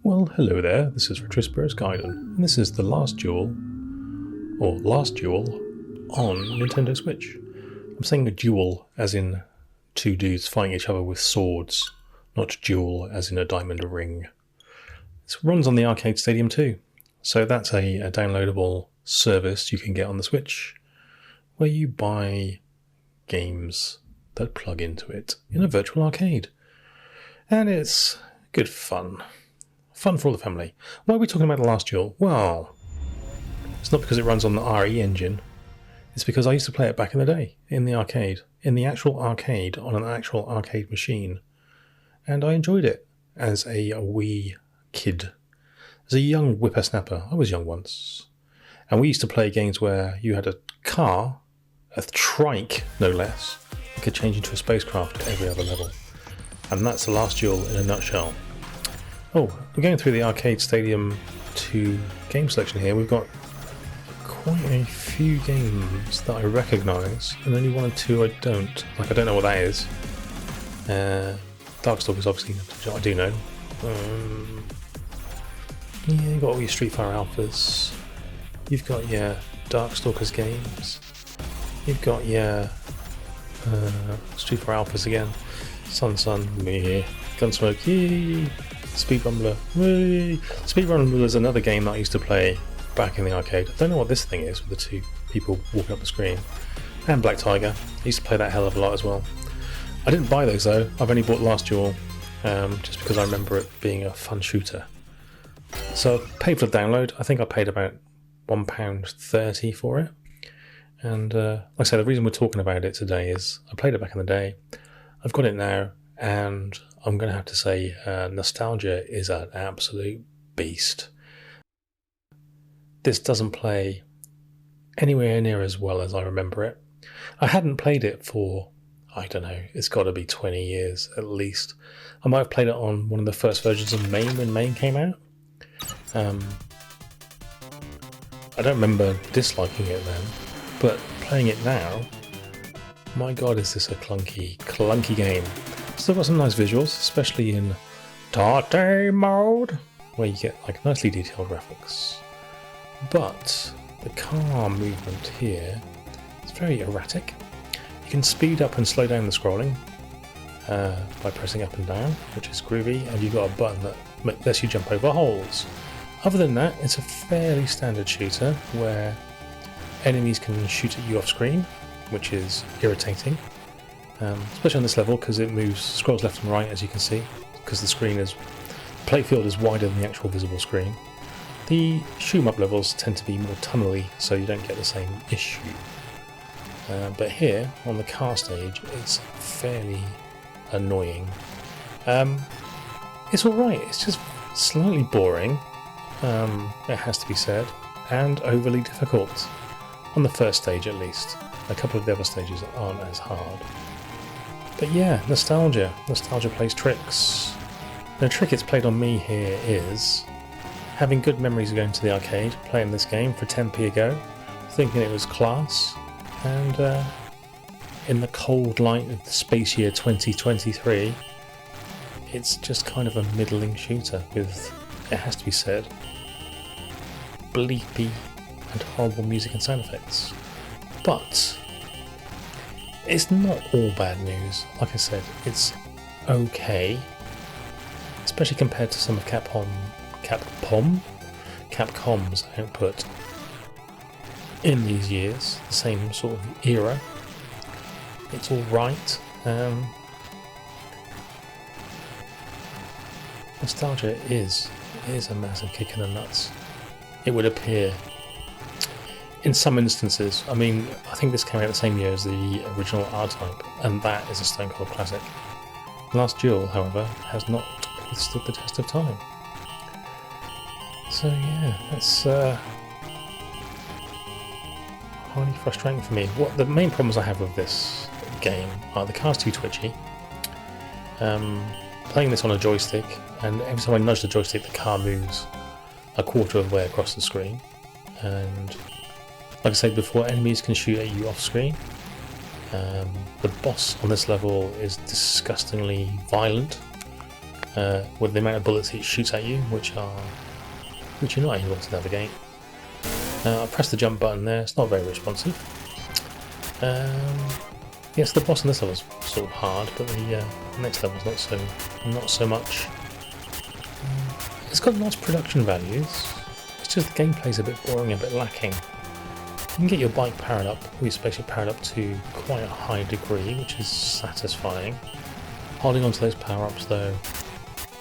Well, hello there, this is Retrospirits Gaiden, and this is the Last Duel, or Last Duel, on Nintendo Switch. I'm saying a duel as in two dudes fighting each other with swords, not duel as in a diamond ring. It runs on the Arcade Stadium too, so that's a downloadable service you can get on the Switch, where you buy games that plug into it in a virtual arcade. And it's good fun. Fun for all the family. Why are we talking about The Last Duel? Well, it's not because it runs on the RE engine. It's because I used to play it back in the day, in the arcade. In the actual arcade, on an actual arcade machine. And I enjoyed it as a wee kid. As a young whippersnapper. I was young once. And we used to play games where you had a car, a trike no less, that could change into a spacecraft at every other level. And that's The Last Duel in a nutshell. Oh, we're going through the Arcade Stadium 2 game selection here. We've got quite a few games that I recognise, and only one or two I don't. Like, I don't know what that is. Darkstalkers, obviously, I do know. Yeah, you've got all your Street Fighter Alphas. You've got your Darkstalkers games. You've got your Street Fighter Alphas again. Sun, me, Gunsmoke, yee! Speed Rumbler, whee! Speed Rumbler was another game that I used to play back in the arcade. I don't know what this thing is with the two people walking up the screen. And Black Tiger. I used to play that hell of a lot as well. I didn't buy those though. I've only bought Last Duel just because I remember it being a fun shooter. So I paid for the download. I think I paid about £1.30 for it. And like I say, the reason we're talking about it today is I played it back in the day. I've got it now, and I'm going to have to say nostalgia is an absolute beast. This doesn't play anywhere near as well as I remember it. I hadn't played it for, I don't know, it's got to be 20 years at least. I might have played it on one of the first versions of Main when Main came out. I don't remember disliking it then, but playing it now, my god, is this a clunky game. Still got some nice visuals, especially in Tate mode, where you get like nicely detailed graphics. But the car movement here is very erratic. You can speed up and slow down the scrolling by pressing up and down, which is groovy, and you've got a button that lets you jump over holes. Other than that, it's a fairly standard shooter where enemies can shoot at you off screen, which is irritating, especially on this level because it scrolls left and right, as you can see, because the playfield is wider than the actual visible screen. The shoot-em-up levels tend to be more tunnely, so you don't get the same issue. But here, on the car stage, it's fairly annoying. It's alright, it's just slightly boring, it has to be said, and overly difficult. On the first stage at least. A couple of the other stages aren't as hard. But yeah, nostalgia. Nostalgia plays tricks. The trick it's played on me here is having good memories of going to the arcade, playing this game for 10p a go, thinking it was class, and in the cold light of the space year 2023, it's just kind of a middling shooter with, it has to be said, bleepy and horrible music and sound effects. But it's not all bad news. Like I said, it's okay, especially compared to some of Capcom's output in these years, the same sort of era. It's alright. Nostalgia is a massive kick in the nuts. It would appear. In some instances, I mean, I think this came out the same year as the original R-Type, and that is a stone cold classic. Last Duel, however, has not withstood the test of time. So yeah, that's highly frustrating for me. What the main problems I have with this game are the car's too twitchy. Playing this on a joystick, and every time I nudge the joystick, the car moves a quarter of the way across the screen, and like I said before, enemies can shoot at you off screen. The boss on this level is disgustingly violent. with the amount of bullets it shoots at you, which you're not able to navigate. I press the jump button there. It's not very responsive. Yes, the boss in this level is sort of hard, but the next level's not so much. It's got nice production values. It's just the gameplay's a bit boring, a bit lacking. You can get your bike powered up, or your spaceship powered up to quite a high degree, which is satisfying. Holding onto those power-ups though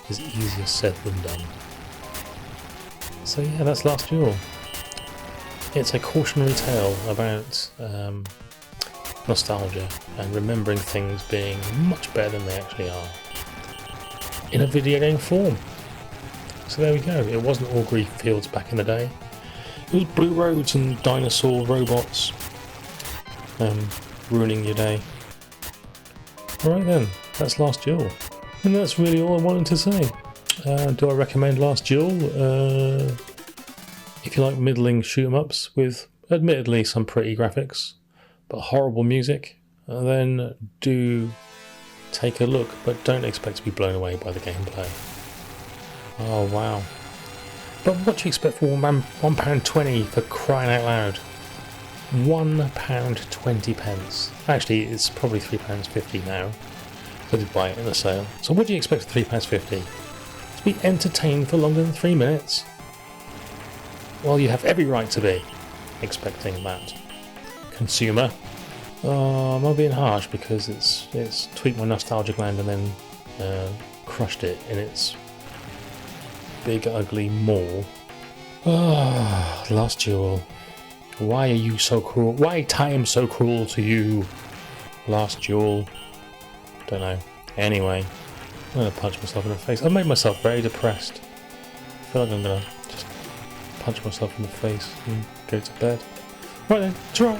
is easier said than done. So yeah, that's Last Duel. It's a cautionary tale about nostalgia and remembering things being much better than they actually are in a video game form. So there we go. It wasn't all green fields back in the day. It was blue roads and dinosaur robots ruining your day. Alright then, that's Last Duel. And that's really all I wanted to say. Do I recommend Last Duel? If you like middling shoot-em-ups with admittedly some pretty graphics but horrible music, then do take a look, but don't expect to be blown away by the gameplay. Oh wow. But what do you expect for £1.20 for crying out loud? £1.20. Actually, it's probably £3.50 now. I did buy it in a sale. So what do you expect for £3.50? To be entertained for longer than 3 minutes? Well, you have every right to be expecting that. Consumer. Oh, I'm being harsh because it's tweaked my nostalgia gland and then crushed it in its big ugly maw. Ah, Last Duel. Why are you so cruel? Why time so cruel to you? Last Duel. Don't know. Anyway, I'm gonna punch myself in the face. I've made myself very depressed. I feel like I'm gonna just punch myself in the face and go to bed. Right then, ta-ra!